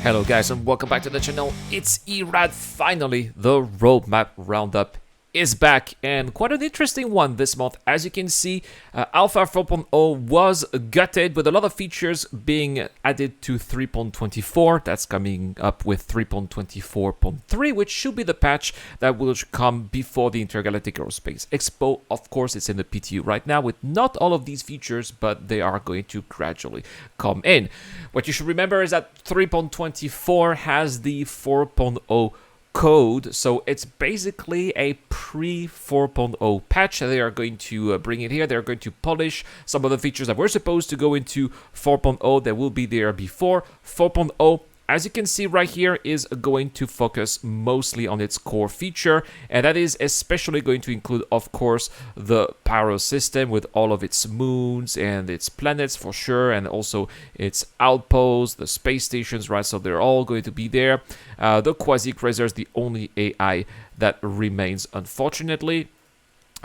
Hello guys and welcome back to the channel. It's Erad. Finally, the roadmap roundup is back, and quite an interesting one this month. As you can see, Alpha 4.0 was gutted with a lot of features being added to 3.24. That's coming up with 3.24.3, which should be the patch that will come before the Intergalactic Aerospace Expo. Of course, it's in the PTU right now with not all of these features, but they are going to gradually come in. What you should remember is that 3.24 has the 4.0 code, so it's basically a pre 4.0 patch. They are going to bring it here. They're going to polish some of the features that were supposed to go into 4.0 that will be there before 4.0. As you can see right here, is going to focus mostly on its core feature, and that is especially going to include, of course, the Pyro system with all of its moons and its planets for sure, and also its outposts, the space stations, right? So they're all going to be there. The Quasi-Cruiser is the only AI that remains, unfortunately.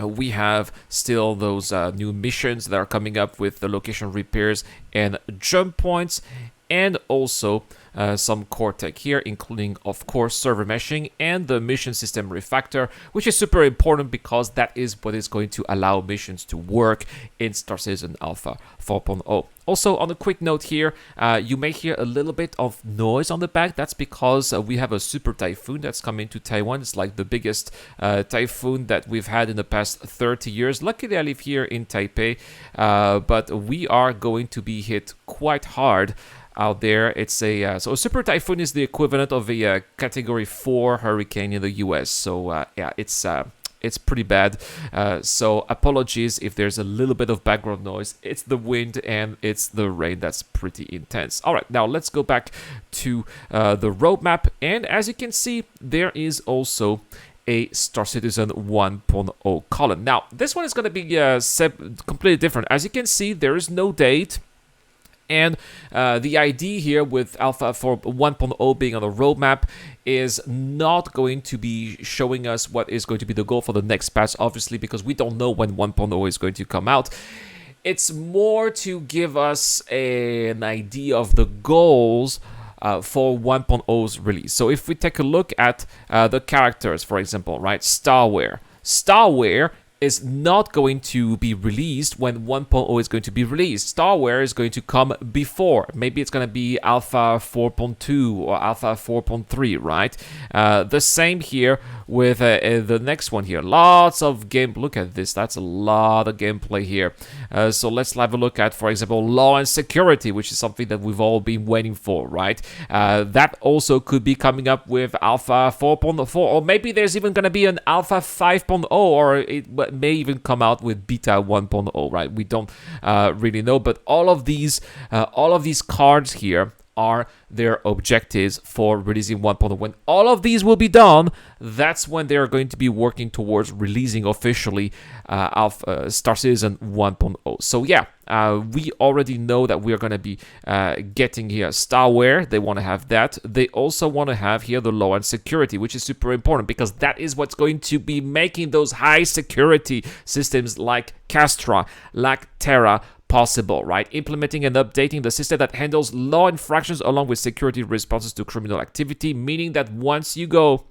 We have still those new missions that are coming up with the location repairs and jump points, and also some core tech here, including, of course, server meshing and the mission system refactor, which is super important because that is what is going to allow missions to work in Star Citizen Alpha 4.0. Also, on a quick note here, you may hear a little bit of noise on the back. That's because we have a super typhoon that's coming to Taiwan. It's like the biggest typhoon that we've had in the past 30 years. Luckily, I live here in Taipei, but we are going to be hit quite hard out there. It's a so a super typhoon is the equivalent of a category 4 hurricane in the US. So yeah, it's pretty bad. So apologies if there's a little bit of background noise. It's the wind and it's the rain that's pretty intense. All right, now let's go back to the roadmap, and as you can see, there is also a Star Citizen 1.0 column. Now this one is going to be completely different. As you can see, there is no date. And the idea here with Alpha 1.0 being on the roadmap is not going to be showing us what is going to be the goal for the next patch, obviously, because we don't know when 1.0 is going to come out. It's more to give us an idea of the goals for 1.0's release. So if we take a look at the characters, for example, right, Starware is not going to be released when 1.0 is going to be released. Starware is going to come before. Maybe it's going to be Alpha 4.2 or Alpha 4.3, right? The same here with the next one here. Lots of game. Look at this. That's a lot of gameplay here. So let's have a look at, for example, Law and Security, which is something that we've all been waiting for, right? That also could be coming up with Alpha 4.4, or maybe there's even going to be an Alpha 5.0, or it may even come out with Beta 1.0, right? We don't really know, but all of these cards here are their objectives for releasing 1.0. When all of these will be done, that's when they're going to be working towards releasing officially Star Citizen 1.0. So yeah, we already know that we're going to be getting here Starware. They want to have that. They also want to have here the Law and Security, which is super important because that is what's going to be making those high security systems like Castra, like Terra, possible, right? Implementing and updating the system that handles law infractions along with security responses to criminal activity, meaning that once you go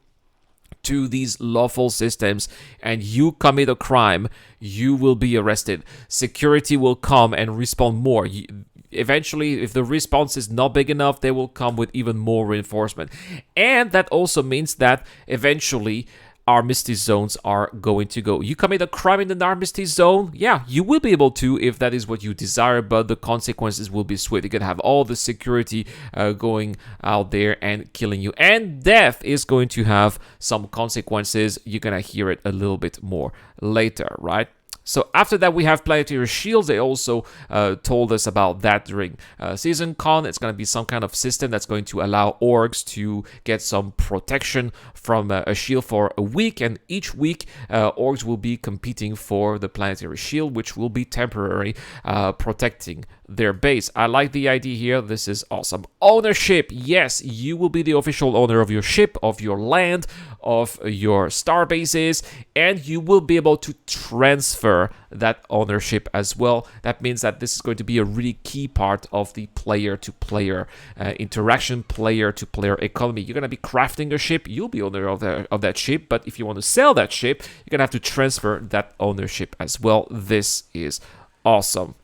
to these lawful systems and you commit a crime, you will be arrested. Security will come and respond more. Eventually, if the response is not big enough, they will come with even more reinforcement. And that also means that eventually armistice zones are going to go. You commit a crime in an armistice zone, yeah, you will be able to if that is what you desire, but the consequences will be swift. You can have all the security going out there and killing you. And death is going to have some consequences. You're going to hear it a little bit more later, right? So after that, we have Planetary Shields. They also told us about that during Season Con. It's going to be some kind of system that's going to allow orgs to get some protection from a shield for a week. And each week, orgs will be competing for the Planetary Shield, which will be temporary, protecting their base. I like the idea here. This is awesome. Ownership. Yes, you will be the official owner of your ship, of your land, of your star bases, and you will be able to transfer that ownership as well. That means that this is going to be a really key part of the player-to-player interaction, player-to-player economy. You're going to be crafting a ship, you'll be owner of that ship, but if you want to sell that ship, you're going to have to transfer that ownership as well. This is awesome.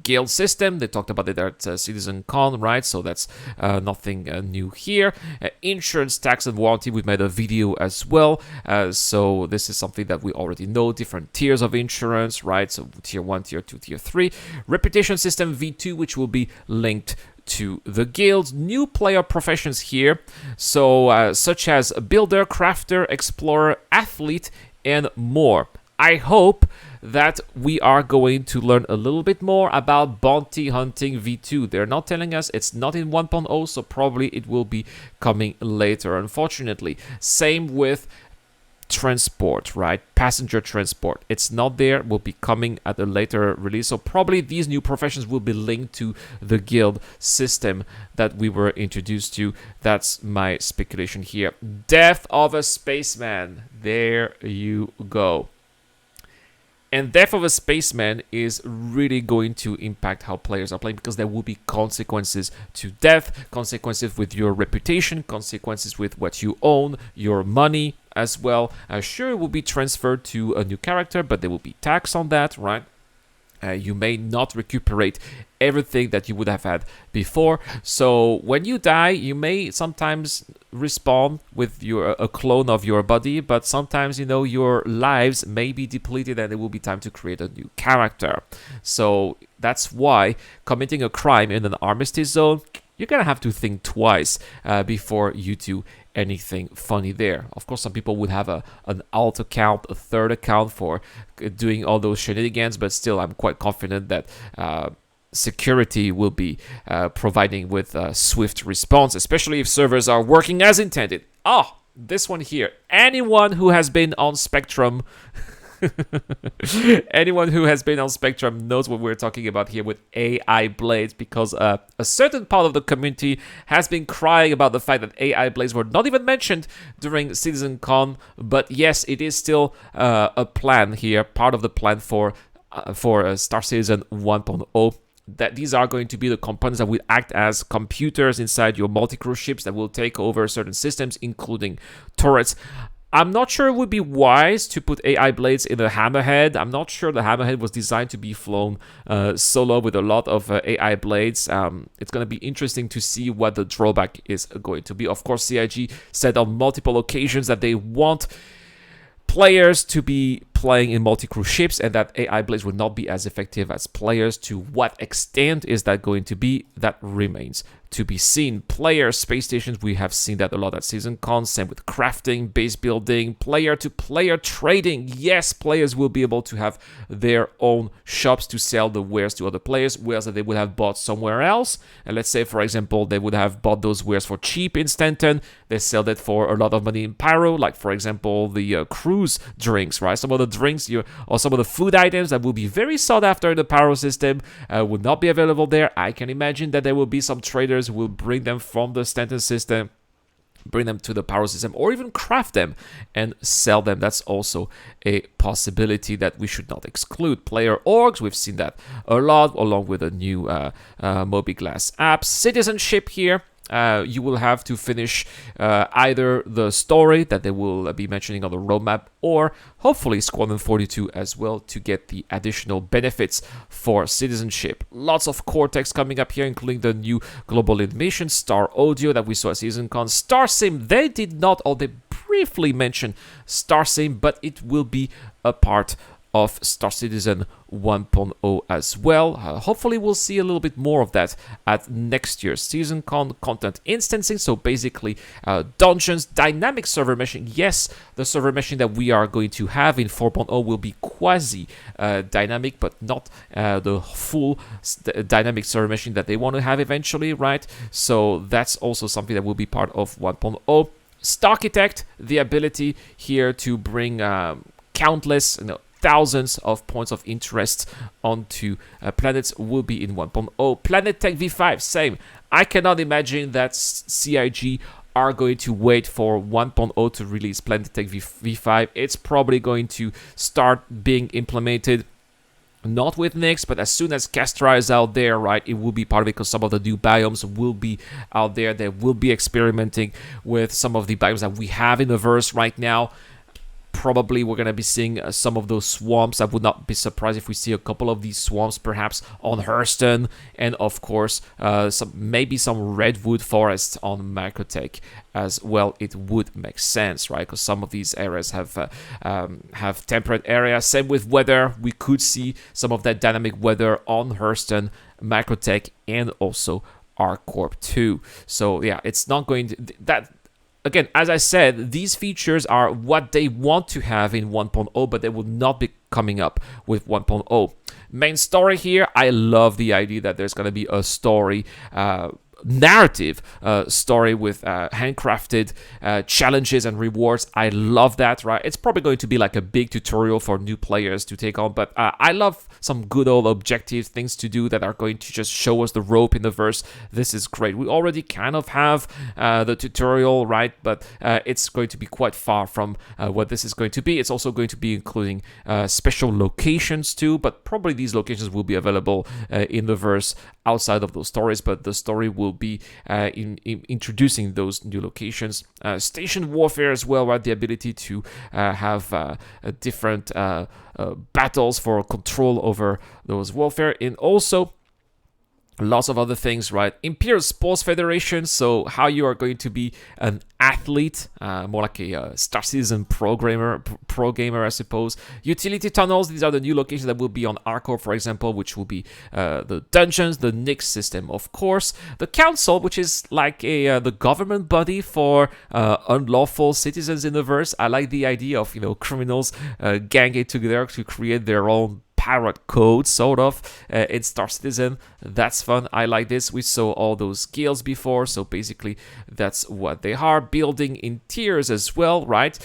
Guild system, they talked about it at CitizenCon, right? So that's nothing new here. Insurance, tax, and warranty, we've made a video as well. So this is something that we already know, different tiers of insurance, right? So tier 1, tier 2, tier 3. Reputation system V2, which will be linked to the guilds. New player professions here, so such as builder, crafter, explorer, athlete, and more. I hope that we are going to learn a little bit more about bounty hunting V2. They're not telling us, it's not in 1.0, so probably it will be coming later, unfortunately. Same with transport, right? Passenger transport. It's not there, will be coming at a later release. So probably these new professions will be linked to the guild system that we were introduced to. That's my speculation here. Death of a spaceman. There you go. And Death of a Spaceman is really going to impact how players are playing, because there will be consequences to death, consequences with your reputation, consequences with what you own, your money as well. Sure, it will be transferred to a new character, but there will be tax on that, right? You may not recuperate everything that you would have had before. So when you die, you may sometimes respawn with a clone of your body, but sometimes, you know, your lives may be depleted and it will be time to create a new character. So that's why committing a crime in an armistice zone, you're gonna have to think twice before you do anything funny there. Of course, some people would have an alt account, a third account for doing all those shenanigans, but still, I'm quite confident that security will be providing with a swift response, especially if servers are working as intended. This one here. Anyone who has been on Spectrum anyone who has been on Spectrum knows what we're talking about here with AI blades, because a certain part of the community has been crying about the fact that AI blades were not even mentioned during CitizenCon. But yes, it is still a plan here, part of the plan for Star Citizen 1.0. That these are going to be the components that will act as computers inside your multi-crew ships that will take over certain systems, including turrets. I'm not sure it would be wise to put AI blades in a hammerhead. I'm not sure the hammerhead was designed to be flown solo with a lot of AI blades. It's going to be interesting to see what the drawback is going to be. Of course, CIG said on multiple occasions that they want players to be playing in multi-crew ships and that AI blades would not be as effective as players. To what extent is that going to be? That remains to be seen. Player space stations, we have seen that a lot at CitizenCon. Same with crafting, base building, player-to-player trading. Yes, players will be able to have their own shops to sell the wares to other players, wares that they would have bought somewhere else. And let's say, for example, they would have bought those wares for cheap in Stanton. They sell that for a lot of money in Pyro, like, for example, the cruise drinks, right? Some of the drinks or some of the food items that will be very sought after in the Pyro system would not be available there. I can imagine that there will be some traders who will bring them from the Stanton system, bring them to the Pyro system, or even craft them and sell them. That's also a possibility that we should not exclude. Player orgs, we've seen that a lot, along with a new Mobiglass app. Citizenship here. You will have to finish either the story that they will be mentioning on the roadmap, or hopefully Squadron 42 as well, to get the additional benefits for citizenship. Lots of core text coming up here, including the new global animation, Star Audio that we saw at CitizenCon. Star Sim, they did not, or they briefly mentioned Star Sim, but it will be a part of Star Citizen 1.0 as well. Hopefully we'll see a little bit more of that at next year's CitizenCon. Content instancing, so basically dungeons, dynamic server meshing. Yes, the server meshing that we are going to have in 4.0 will be quasi dynamic, but not the full dynamic server meshing that they want to have eventually, right? So that's also something that will be part of 1.0. Starchitect, the ability here to bring countless, thousands of points of interest onto planets will be in 1.0. Planet Tech V5, same. I cannot imagine that CIG are going to wait for 1.0 to release Planetary V5. It's probably going to start being implemented not with Nyx, but as soon as Castra is out there, right, it will be part of it, because some of the new biomes will be out there. They will be experimenting with some of the biomes that we have in the verse right now. Probably we're going to be seeing some of those swamps. I would not be surprised if we see a couple of these swamps perhaps on Hurston, and of course maybe some redwood forests on Microtech as well. It would make sense, right? Because some of these areas have temperate areas. Same with weather. We could see some of that dynamic weather on Hurston, Microtech, and also ArcCorp 2. So yeah, it's not going to that. Again, as I said, these features are what they want to have in 1.0, but they will not be coming up with 1.0. Main story here, I love the idea that there's going to be a story, narrative story with handcrafted challenges and rewards. I love that, right? It's probably going to be like a big tutorial for new players to take on, but I love some good old objective things to do that are going to just show us the rope in the verse. This is great. We already kind of have the tutorial, right? But it's going to be quite far from what this is going to be. It's also going to be including special locations too, but probably these locations will be available in the verse outside of those stories, but the story will be in introducing those new locations. Station warfare as well, right? The ability to have different battles for control over those warfare, and also lots of other things, right? Imperial Sports Federation, so how you are going to be an athlete, more like a Star Citizen pro gamer, I suppose. Utility tunnels, these are the new locations that will be on ArcCorp, for example, which will be the dungeons, the Nyx system, of course. The Council, which is like the government body for unlawful citizens in the verse. I like the idea of, criminals ganging together to create their own pirate code, sort of, in Star Citizen. That's fun. I like this. We saw all those guilds before, so basically that's what they are. Building in tiers as well, right?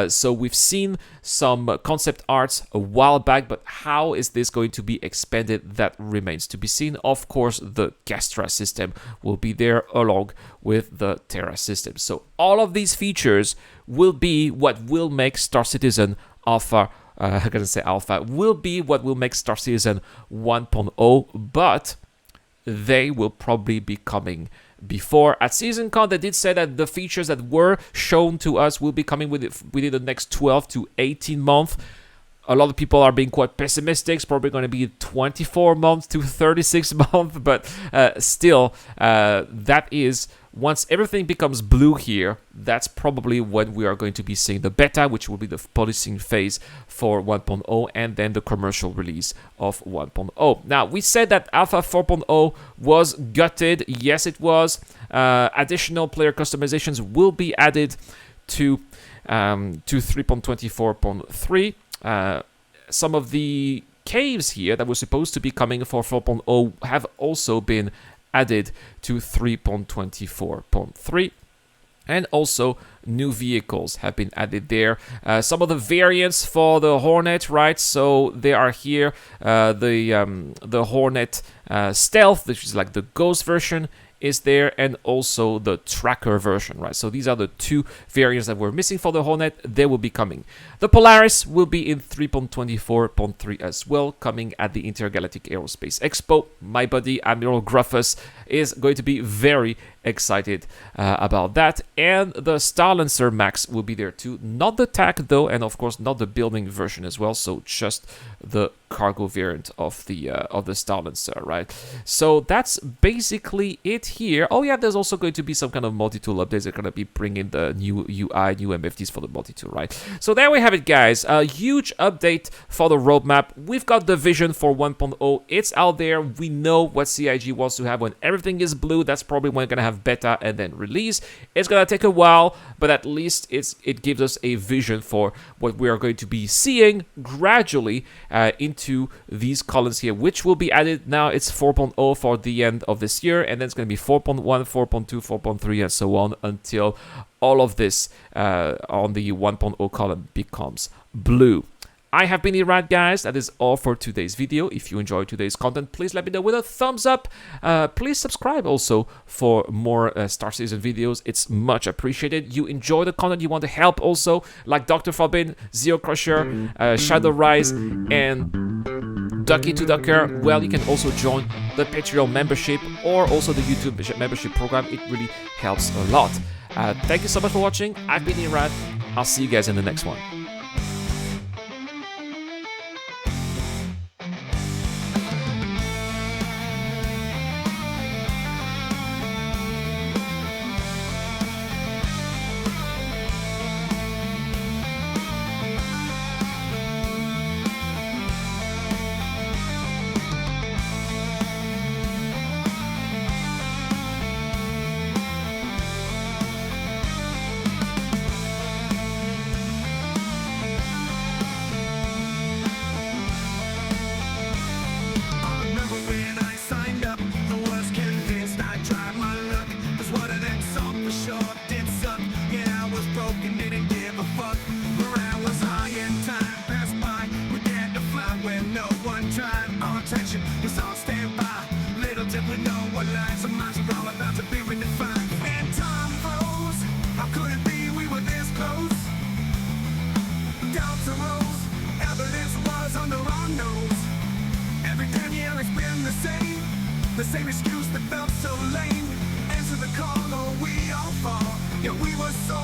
So we've seen some concept arts a while back, but how is this going to be expanded? That remains to be seen. Of course, the Castra system will be there along with the Terra system. So all of these features will be what will make Star Citizen Alpha will be what will make Star Citizen 1.0, but they will probably be coming before. At CitizenCon, they did say that the features that were shown to us will be coming within the next 12 to 18 months. A lot of people are being quite pessimistic. It's probably going to be 24 months to 36 months, but still, that is, once everything becomes blue here, that's probably when we are going to be seeing the beta, which will be the policing phase for 1.0, and then the commercial release of 1.0. Now, we said that Alpha 4.0 was gutted. Yes, it was. Additional player customizations will be added to 3.24.3. Some of the caves here that were supposed to be coming for 4.0 have also been added to 3.24.3, and also new vehicles have been added there. Some of the variants for the Hornet, right? So they are here. The Hornet Stealth, which is like the Ghost version, is there, and also the Tracker version, right? So these are the two variants that were missing for the Hornet. They will be coming. The Polaris will be in 3.24.3 as well, coming at the Intergalactic Aerospace Expo. My buddy Admiral Gruffus is going to be very excited about that, and the Starlancer Max will be there too. Not the TAC though, and of course not the building version as well. So just the cargo variant of the Starlancer, right? So that's basically it here. Oh yeah, there's also going to be some kind of multi-tool updates. They're going to be bringing the new UI, new MFTs for the multi-tool, right? So there we have it, guys. A huge update for the roadmap. We've got the vision for 1.0. It's out there. We know what CIG wants to have when everything is blue. That's probably when we're going to have beta and then release. It's going to take a while, but at least it gives us a vision for what we are going to be seeing gradually into these columns here, which will be added. Now it's 4.0 for the end of this year, and then it's going to be 4.1, 4.2, 4.3, and so on until all of this on the 1.0 column becomes blue. I have been Irad, guys. That is all for today's video. If you enjoyed today's content, please let me know with a thumbs up. Please subscribe also for more Star Citizen videos. It's much appreciated. You enjoy the content, you want to help also, like Dr. Fabin, Zero Crusher, Shadow Rise, and Ducky2Ducker. Well, you can also join the Patreon membership or also the YouTube membership program. It really helps a lot. Thank you so much for watching. I've been Irad. I'll see you guys in the next one. The same excuse that felt so lame. Answer the call, or we all fall. Yeah, we were so